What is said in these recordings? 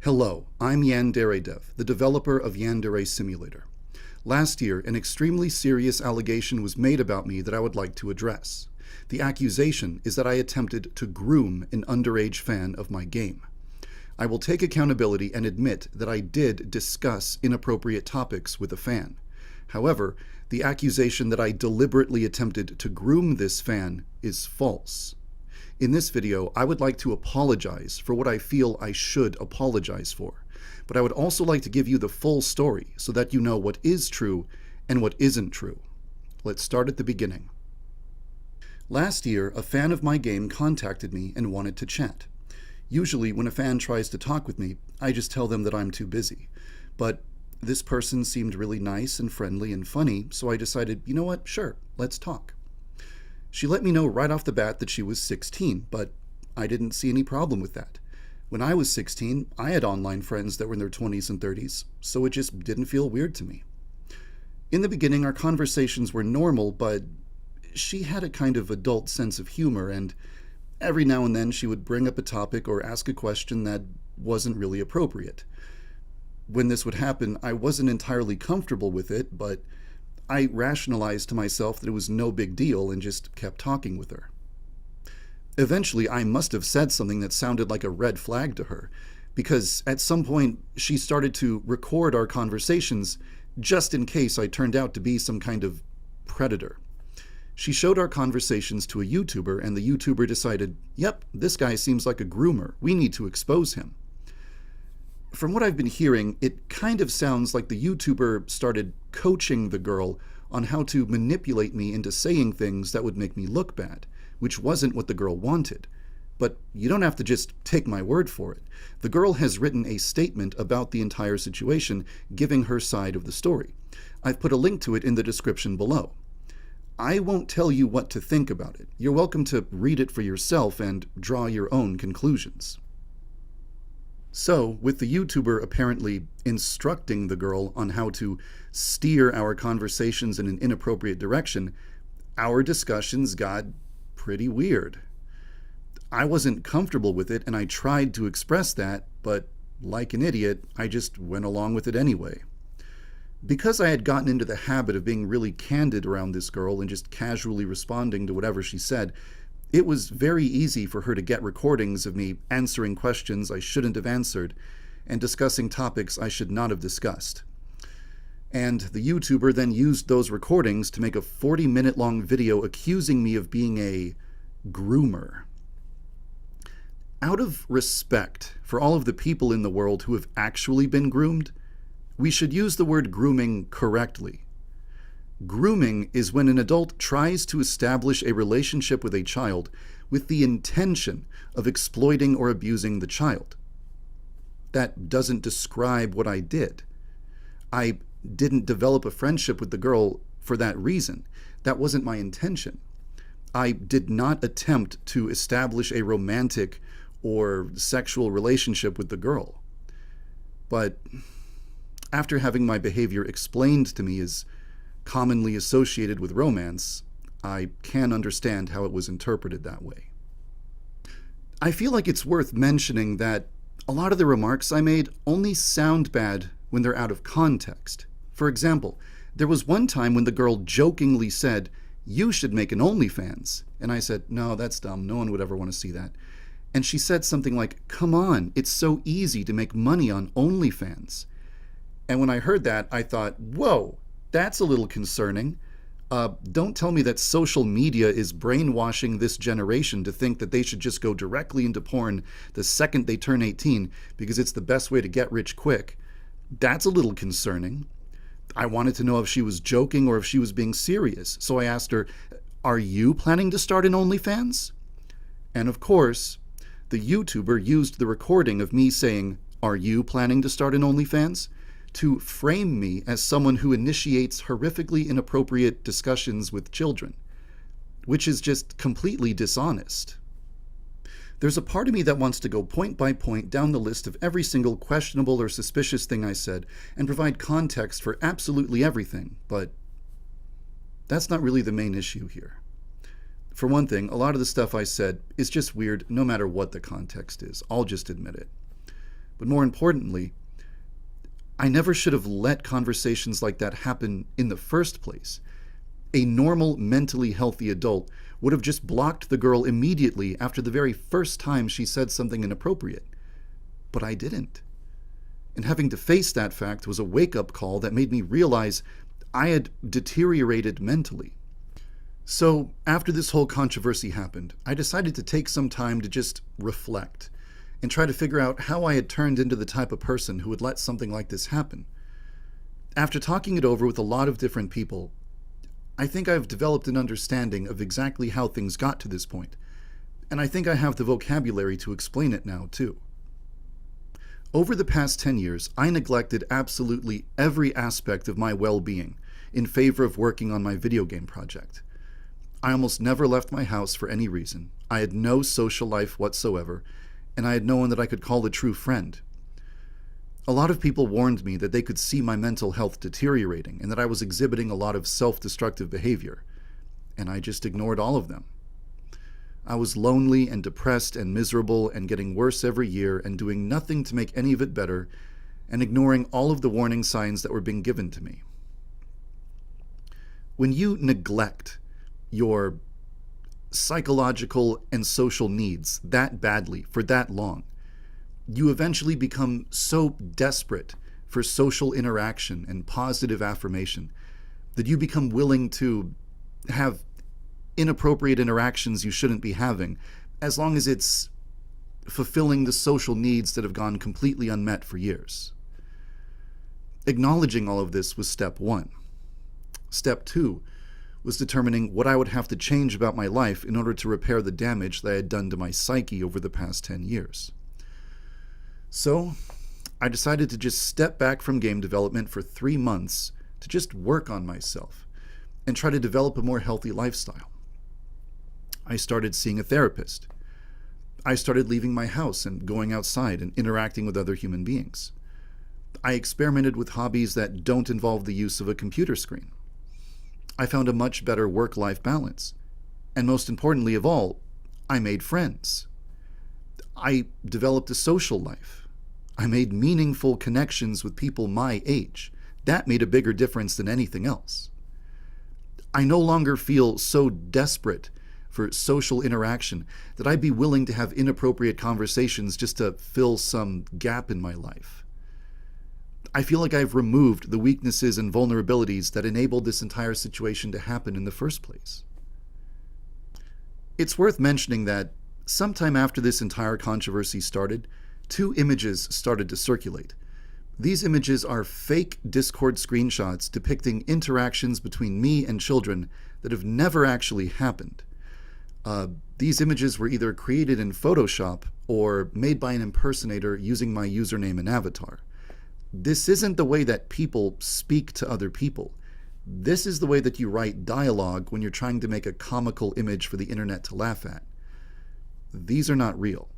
Hello, I'm Yandere Dev, the developer of Yandere Simulator. Last year, an extremely serious allegation was made about me that I would like to address. The accusation is that I attempted to groom an underage fan of my game. I will take accountability and admit that I did discuss inappropriate topics with a fan. However, the accusation that I deliberately attempted to groom this fan is false. In this video, I would like to apologize for what I feel I should apologize for, but I would also like to give you the full story so that you know what is true and what isn't true. Let's start at the beginning. Last year, a fan of my game contacted me and wanted to chat. Usually, when a fan tries to talk with me, I just tell them that I'm too busy. But this person seemed really nice and friendly and funny, so I decided, you know what, sure, let's talk. She let me know right off the bat that she was 16, but I didn't see any problem with that. When I was 16, I had online friends that were in their 20s and 30s, so it just didn't feel weird to me. In the beginning, our conversations were normal, but she had a kind of adult sense of humor, and every now and then she would bring up a topic or ask a question that wasn't really appropriate. When this would happen, I wasn't entirely comfortable with it, but I rationalized to myself that it was no big deal and just kept talking with her. Eventually, I must have said something that sounded like a red flag to her, because at some point she started to record our conversations just in case I turned out to be some kind of predator. She showed our conversations to a YouTuber, and the YouTuber decided, yep, this guy seems like a groomer. We need to expose him. From what I've been hearing, it kind of sounds like the YouTuber started coaching the girl on how to manipulate me into saying things that would make me look bad, which wasn't what the girl wanted. But you don't have to just take my word for it. The girl has written a statement about the entire situation, giving her side of the story. I've put a link to it in the description below. I won't tell you what to think about it. You're welcome to read it for yourself and draw your own conclusions. So, with the YouTuber apparently instructing the girl on how to steer our conversations in an inappropriate direction, our discussions got pretty weird. I wasn't comfortable with it, and I tried to express that, but like an idiot, I just went along with it anyway. Because I had gotten into the habit of being really candid around this girl and just casually responding to whatever she said, it was very easy for her to get recordings of me answering questions I shouldn't have answered and discussing topics I should not have discussed. And the YouTuber then used those recordings to make a 40-minute-long video accusing me of being a groomer. Out of respect for all of the people in the world who have actually been groomed, we should use the word grooming correctly. Grooming is when an adult tries to establish a relationship with a child with the intention of exploiting or abusing the child. That doesn't describe what I did. I didn't develop a friendship with the girl for that reason. That wasn't my intention. I did not attempt to establish a romantic or sexual relationship with the girl. But after having my behavior explained to me as commonly associated with romance, I can understand how it was interpreted that way. I feel like it's worth mentioning that a lot of the remarks I made only sound bad when they're out of context. For example, there was one time when the girl jokingly said, "You should make an OnlyFans." And I said, "No, that's dumb. No one would ever want to see that." And she said something like, "Come on, it's so easy to make money on OnlyFans." And when I heard that, I thought, whoa, that's a little concerning. Don't tell me that social media is brainwashing this generation to think that they should just go directly into porn the second they turn 18 because it's the best way to get rich quick. That's a little concerning. I wanted to know if she was joking or if she was being serious. So I asked her, "Are you planning to start an OnlyFans?" And of course, the YouTuber used the recording of me saying, "Are you planning to start an OnlyFans?" to frame me as someone who initiates horrifically inappropriate discussions with children, which is just completely dishonest. There's a part of me that wants to go point by point down the list of every single questionable or suspicious thing I said and provide context for absolutely everything, but that's not really the main issue here. For one thing, a lot of the stuff I said is just weird no matter what the context is. I'll just admit it. But more importantly, I never should have let conversations like that happen in the first place. A normal, mentally healthy adult would have just blocked the girl immediately after the very first time she said something inappropriate. But I didn't. And having to face that fact was a wake-up call that made me realize I had deteriorated mentally. So, after this whole controversy happened, I decided to take some time to just reflect and try to figure out how I had turned into the type of person who would let something like this happen. After talking it over with a lot of different people, I think I've developed an understanding of exactly how things got to this point, and I think I have the vocabulary to explain it now, too. Over the past 10 years, I neglected absolutely every aspect of my well-being in favor of working on my video game project. I almost never left my house for any reason. I had no social life whatsoever, and I had no one that I could call a true friend. A lot of people warned me that they could see my mental health deteriorating and that I was exhibiting a lot of self-destructive behavior, and I just ignored all of them. I was lonely and depressed and miserable and getting worse every year and doing nothing to make any of it better and ignoring all of the warning signs that were being given to me. When you neglect your psychological and social needs that badly for that long, you eventually become so desperate for social interaction and positive affirmation that you become willing to have inappropriate interactions you shouldn't be having, as long as it's fulfilling the social needs that have gone completely unmet for years. Acknowledging all of this was step one. Step two was determining what I would have to change about my life in order to repair the damage that I had done to my psyche over the past 10 years. So, I decided to just step back from game development for 3 months to just work on myself and try to develop a more healthy lifestyle. I started seeing a therapist. I started leaving my house and going outside and interacting with other human beings. I experimented with hobbies that don't involve the use of a computer screen. I found a much better work-life balance. And most importantly of all, I made friends. I developed a social life. I made meaningful connections with people my age. That made a bigger difference than anything else. I no longer feel so desperate for social interaction that I'd be willing to have inappropriate conversations just to fill some gap in my life. I feel like I've removed the weaknesses and vulnerabilities that enabled this entire situation to happen in the first place. It's worth mentioning that sometime after this entire controversy started, 2 images started to circulate. These images are fake Discord screenshots depicting interactions between me and children that have never actually happened. These images were either created in Photoshop or made by an impersonator using my username and avatar. This isn't the way that people speak to other people. This is the way that you write dialogue when you're trying to make a comical image for the internet to laugh at. These are not real.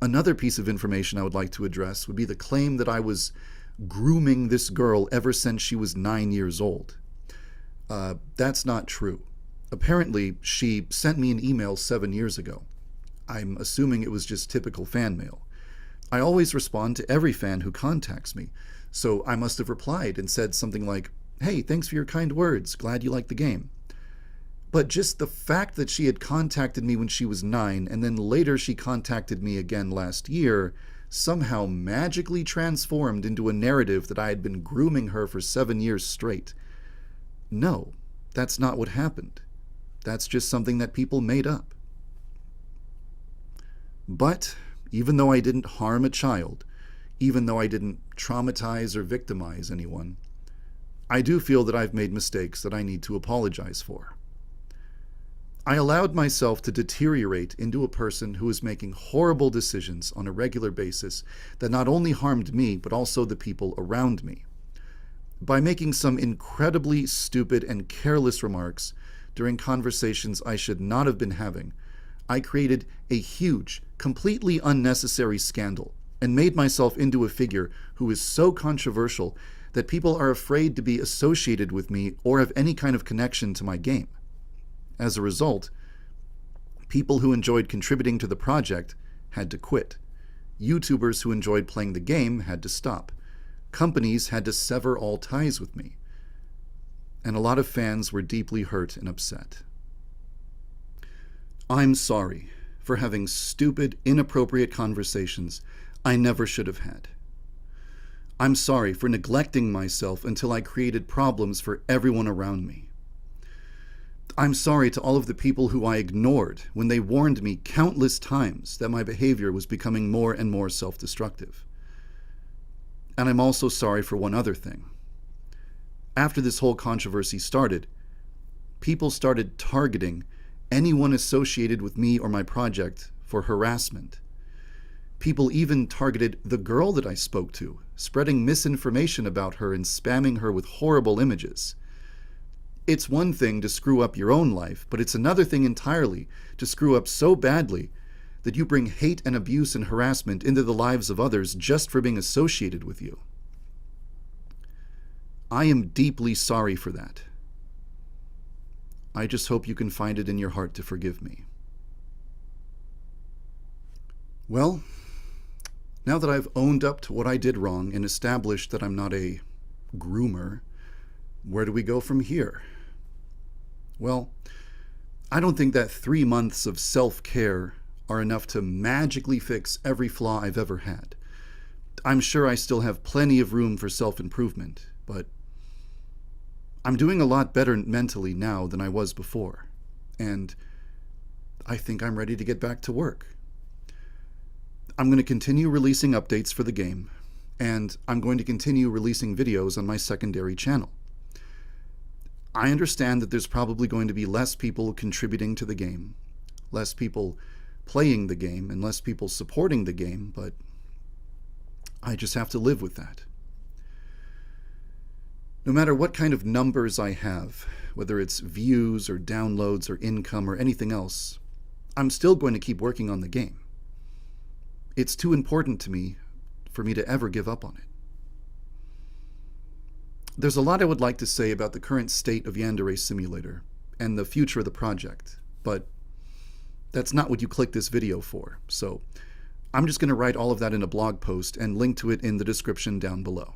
Another piece of information I would like to address would be the claim that I was grooming this girl ever since she was 9 years old. That's not true. Apparently, she sent me an email 7 years ago. I'm assuming it was just typical fan mail. I always respond to every fan who contacts me, so I must have replied and said something like, "Hey, thanks for your kind words, glad you like the game." But just the fact that she had contacted me when she was 9, and then later she contacted me again last year, somehow magically transformed into a narrative that I had been grooming her for 7 years straight. No, that's not what happened. That's just something that people made up. But even though I didn't harm a child, even though I didn't traumatize or victimize anyone, I do feel that I've made mistakes that I need to apologize for. I allowed myself to deteriorate into a person who was making horrible decisions on a regular basis that not only harmed me, but also the people around me. By making some incredibly stupid and careless remarks during conversations I should not have been having, I created a huge, completely unnecessary scandal and made myself into a figure who is so controversial that people are afraid to be associated with me or have any kind of connection to my game. As a result, people who enjoyed contributing to the project had to quit, YouTubers who enjoyed playing the game had to stop. Companies had to sever all ties with me. And a lot of fans were deeply hurt and upset. I'm sorry for having stupid, inappropriate conversations I never should have had. I'm sorry for neglecting myself until I created problems for everyone around me. I'm sorry to all of the people who I ignored when they warned me countless times that my behavior was becoming more and more self-destructive. And I'm also sorry for one other thing. After this whole controversy started, people started targeting anyone associated with me or my project for harassment. People even targeted the girl that I spoke to, spreading misinformation about her and spamming her with horrible images. It's one thing to screw up your own life, but it's another thing entirely to screw up so badly that you bring hate and abuse and harassment into the lives of others just for being associated with you. I am deeply sorry for that. I just hope you can find it in your heart to forgive me. Well, now that I've owned up to what I did wrong and established that I'm not a groomer, where do we go from here? Well, I don't think that 3 months of self-care are enough to magically fix every flaw I've ever had. I'm sure I still have plenty of room for self-improvement, but I'm doing a lot better mentally now than I was before, and I think I'm ready to get back to work. I'm going to continue releasing updates for the game, and I'm going to continue releasing videos on my secondary channel. I understand that there's probably going to be less people contributing to the game, less people playing the game, and less people supporting the game, but I just have to live with that. No matter what kind of numbers I have, whether it's views or downloads or income or anything else, I'm still going to keep working on the game. It's too important to me for me to ever give up on it. There's a lot I would like to say about the current state of Yandere Simulator and the future of the project, but that's not what you clicked this video for, so I'm just going to write all of that in a blog post and link to it in the description down below.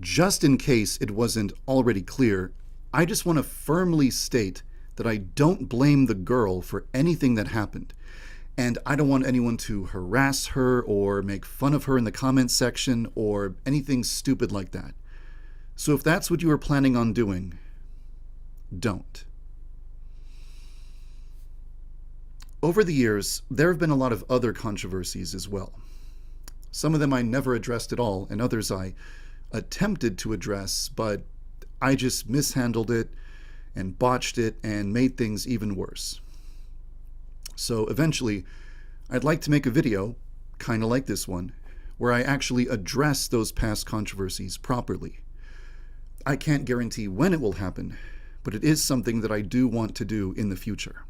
Just in case it wasn't already clear, I just want to firmly state that I don't blame the girl for anything that happened, and I don't want anyone to harass her or make fun of her in the comments section or anything stupid like that. So if that's what you were planning on doing, don't. Over the years, there have been a lot of other controversies as well. Some of them I never addressed at all, and others I attempted to address, but I just mishandled it and botched it and made things even worse. So eventually, I'd like to make a video, kind of like this one, where I actually address those past controversies properly. I can't guarantee when it will happen, but it is something that I do want to do in the future.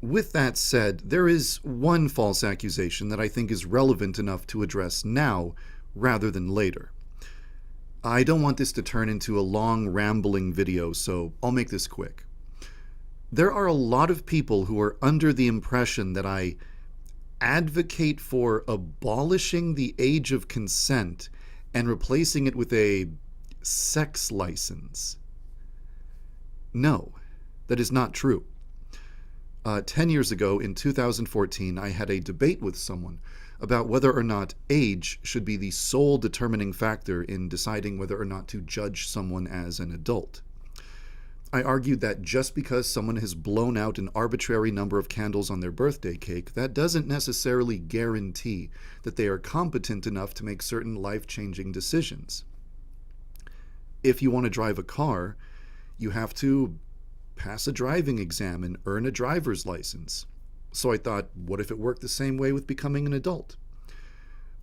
With that said, there is one false accusation that I think is relevant enough to address now rather than later. I don't want this to turn into a long, rambling video, so I'll make this quick. There are a lot of people who are under the impression that I advocate for abolishing the age of consent and replacing it with a sex license. No, that is not true. 10 years ago, in 2014, I had a debate with someone about whether or not age should be the sole determining factor in deciding whether or not to judge someone as an adult. I argued that just because someone has blown out an arbitrary number of candles on their birthday cake, that doesn't necessarily guarantee that they are competent enough to make certain life-changing decisions. If you want to drive a car, you have to pass a driving exam and earn a driver's license. So I thought, what if it worked the same way with becoming an adult?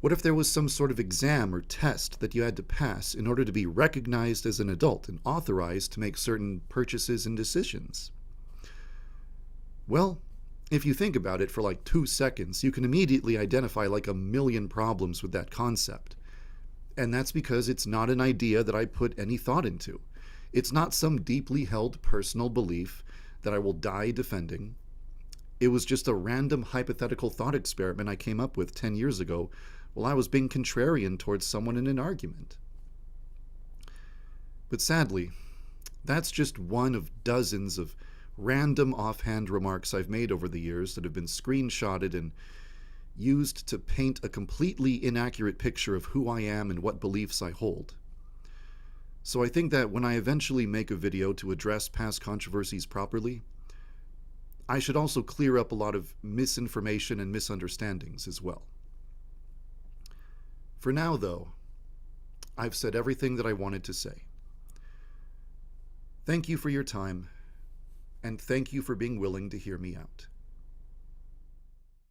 What if there was some sort of exam or test that you had to pass in order to be recognized as an adult and authorized to make certain purchases and decisions? Well, if you think about it for like 2 seconds, you can immediately identify like a million problems with that concept. And that's because it's not an idea that I put any thought into. It's not some deeply held personal belief that I will die defending. It was just a random hypothetical thought experiment I came up with 10 years ago while I was being contrarian towards someone in an argument. But sadly, that's just one of dozens of random offhand remarks I've made over the years that have been screenshotted and used to paint a completely inaccurate picture of who I am and what beliefs I hold. So I think that when I eventually make a video to address past controversies properly, I should also clear up a lot of misinformation and misunderstandings as well. For now, though, I've said everything that I wanted to say. Thank you for your time, and thank you for being willing to hear me out.